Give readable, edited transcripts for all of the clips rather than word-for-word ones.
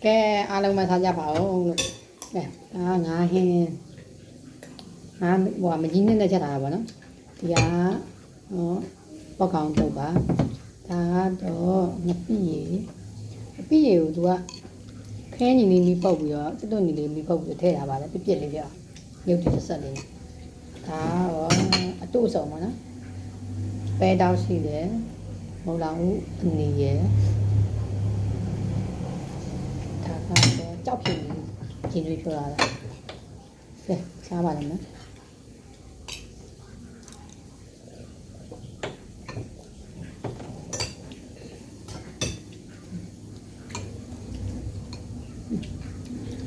ကဲအားလုံးမစားကြပါဦးလို့ကဲဒါငါဟင်းငါဟိုမကြီးနဲ့ချက်ထားတာပေါ့နော်ဒီကပေါ့ကောင်တုတ်ပါဒါတော့ငပိရေကိုသူကခဲညီနေပြီးပုတ်ပြီးတော့တွတ်ညီလေးပြီးပုတ်ပြီးထည့်ထားပါလေပြစ်လေးပြရုပ်တည်ဆက်လေးဒါရောအတုဆောင်ပါနော်ပဲတောက်ရှိတယ်မုံလောင်ဦးအနေရယ်ဒါကတော့ကြောက်ဖြူကျင်းတွေဖြောလာတာကဲစားပါလိမ့်မယ်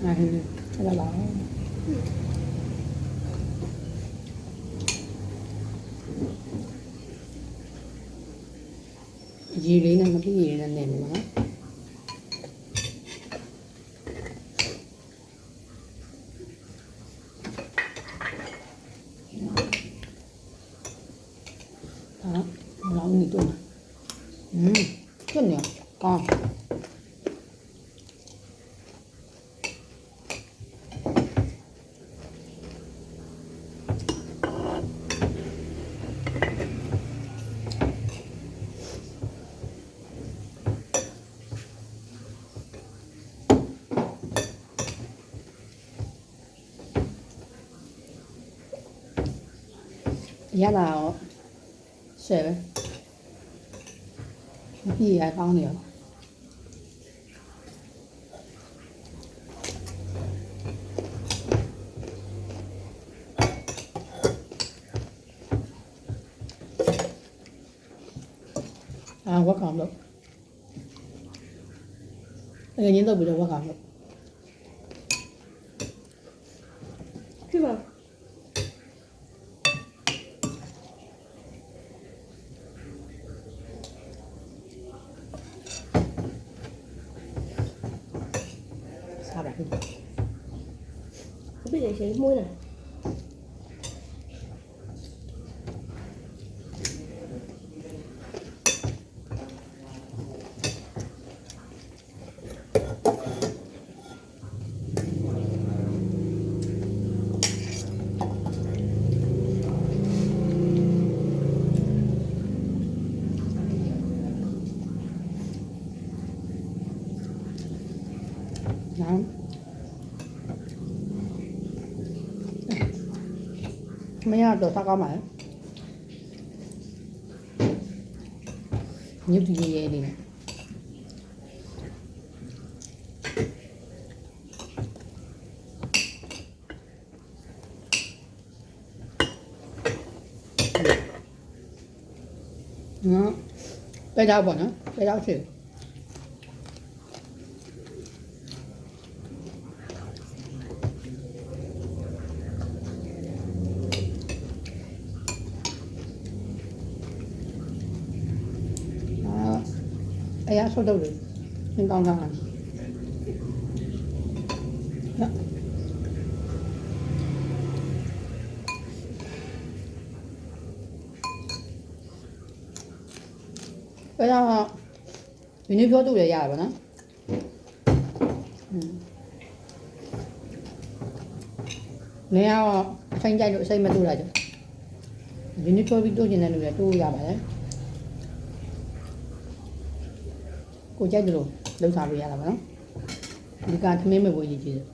အဲ့ဒါလာရေလေးနဲ့မပြည့်ရတဲ့နေမှာဒါလောင်းနေတော့ကျွတ်နေကောင်းရလာတော့ဆယ်ပဲမပြည့်ရကောင်းနေရောဝက်ကောင်လို့ငယ်ချင်းတော့ပြီးတော့ဝက်ကောင်လို့ပြပါစားပါဘူး不是谁摸的。မရတော့စားကောင်းပါလေညစ်ပြီးရဲနေတယ်နော်ပဲတော့ပေါ့နော်ပဲတော့ရှိ哎呀，说到了，你刚刚啊，哎呀，你票都来压吧呢？你要生在就生么都来着，你票比多进来都压吧嘞。ကိုကြိုက်တယ်လို့လှုပ်စားပေးရတာပါနော်ဒီကသမင်းမဲ့ဖို့ရည်ကြီးတယ်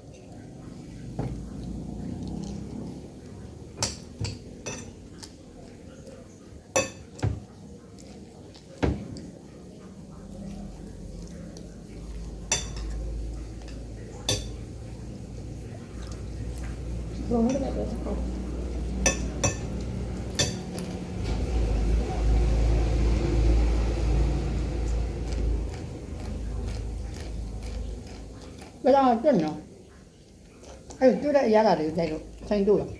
我们这边好。ဘယ်တော့တွတ်နော်အဲ့တွတ်တဲ့အရာတွေတိုက်လို့ဆိုင်တို့လား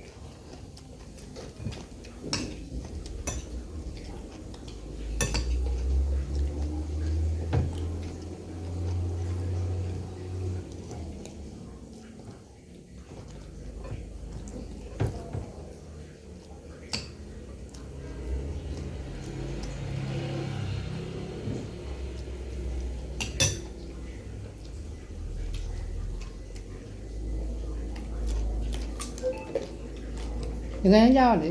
ဒီကနေ့ကြောက်လေ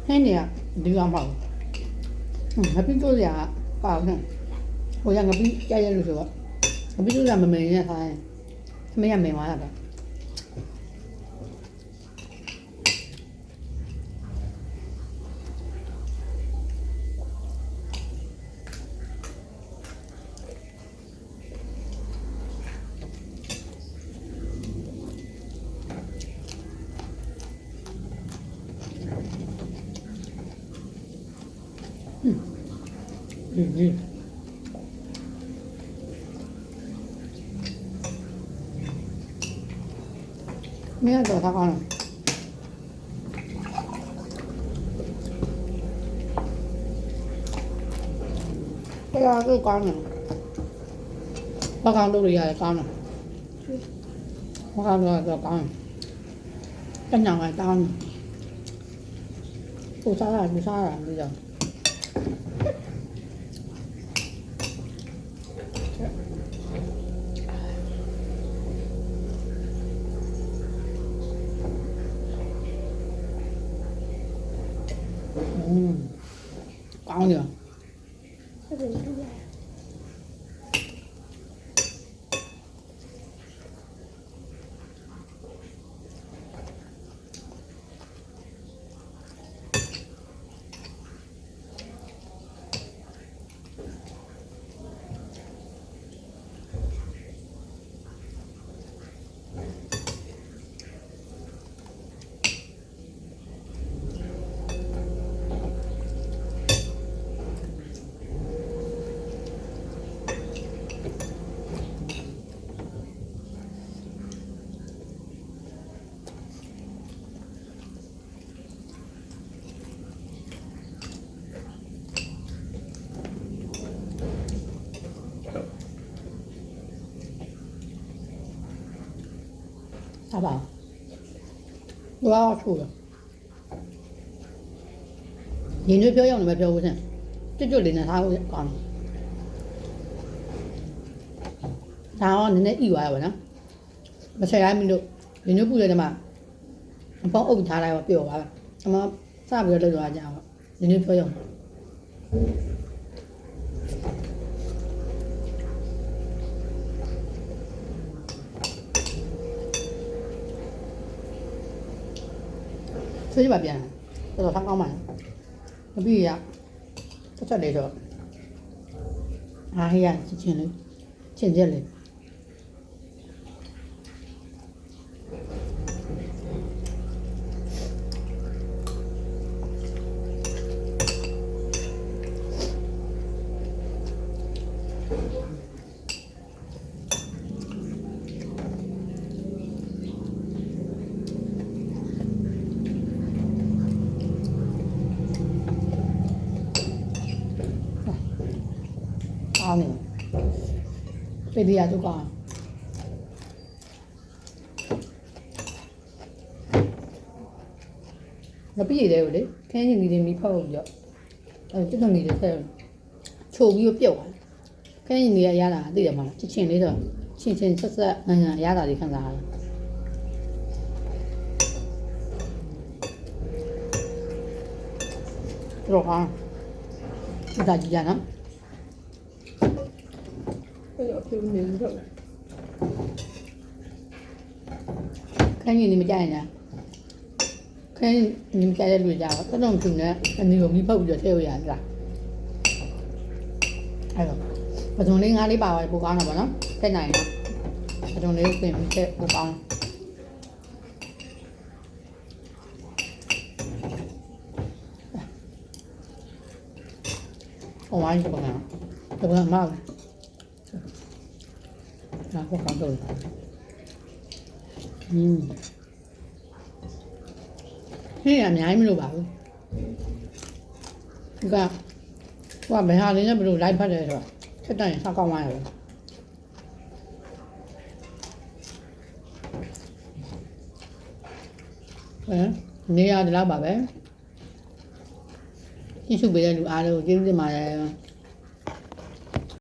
ဟင်းနေရဒီကောင်မဟုတ်ငါပြီးတို့ရပါအောင်ဟိုရငါပြီးကြရလို့ဆိုတော့ငါပြီးတို့ရမမင်းနဲ့ဆိုင်မရမင်းသွားတာပဲမင်းတော့ထားကောင်းတယ်ဒါကတော့ကောင်းတယ်ဘာကောင်းလို့ရရကောင်းတယ်ဘာကောင်းတော့ကောင်းတယ်တညောင်ကကောင်းတယ်ကိုစားတာကိုစားတာပြီးတော့ကောင်းတယ် ဟုတ်တယ်ဟုတ်တယ် စားပါဘူးဘာလို့ထိုးလဲညီတို့ပြောရအောင်လည်းပြောဦးစမ်းကျွတ်ကျွတ်လေးနဲ့စားဖို့ကောင်းတယ်ဒါတော့နည်းနည်းဣသွားရပါနော်မဆက်ရမင်းတို့ညီတို့ပူတယ်ဒီမှာအပေါင်းအုပ်ထားလိုက်ပါပြောပါအမစပြီးတော့လောက်သွားကြအောင်ညီတို့ပြောရအောင်ဆွေးပါပြန်တော်ထားကောင်းပါလားမပြီးရချက်လေးတော့အားရချင်းလေးချင်းချက်လေးကောင်းနေပြေးပြရတော့ကောင်းငါပြေးတယ်လေခင်းရင်ဒီမီဖောက်ပြီးတော့တက်တော်ကြီးတွေဆက်ချိုပြီးတော့ပြုတ်သွားခင်းရင်ဒီရတာသိတယ်မလားချင်းလေးတော့ချင်းဆက်ဆက်ငါရတာတွေခံစားရတယ်တော့ဟာဒါကြည့်ရနော်အဲ့တော့ပြုံးနေလို့ ခင်းရင်ဒီမကြိုက်ညာခင်းရင်မကြိုက်တဲ့လူကြတော့တော်တော်ထူနေအနီကိုမိဖောက်ပြီးတော့ထည့်ရရလားအဲ့တော့ပစုံလေးငါးလေးပါပါပိုကောင်းတာပေါ့နော်ထည့်နိုင်တော့ပစုံလေးပြင်ပြီးထည့်ပိုကောင်းဟိုဝိုင်းတော့ကောင်းတော့မှနာကိုကောင်းတော့ဟင်းအများကြီးမလို့ပါဘူးဒီကဟိုကဘယ်ဟာလေးနဲ့ဘယ်လိုလိုက်ဖတ်တယ်ဆိုတော့ချက်တိုင်းဆောက်ကောင်းသွားရတယ်နေရာဒီလောက်ပါပဲကြည့်ရှုပေးတဲ့လူအားလုံးကိုကျေးဇူးတင်ပါတယ်